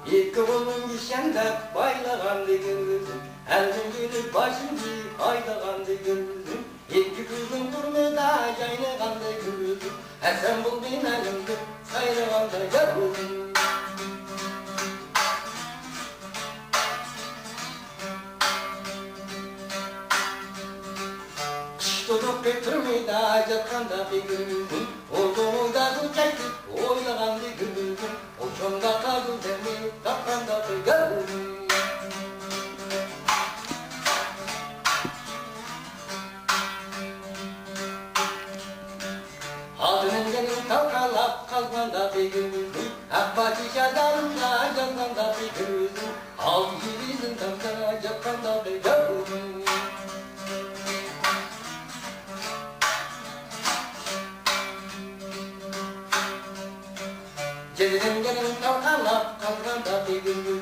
İki kolun işende baylagandı gözüm, elmin günü başımdı aylagandı gözüm. İki kızın durmada yaylagandı gözüm, sen bul elimde saylagandı gözüm. Tutup götürmeyda yatkanda bir gözüm, olduğumda tutaydı oylagandı gözüm. Uçumda kaldı demir kapkanda bir gözüm. Adının gelin kalkalap kalkmanda bir gözüm, Akbati şadarında yatkanda bir gözüm, Al girizin tamda yatkanda bir gözüm. Gelin kalkalap kalkmanda bir gözüm,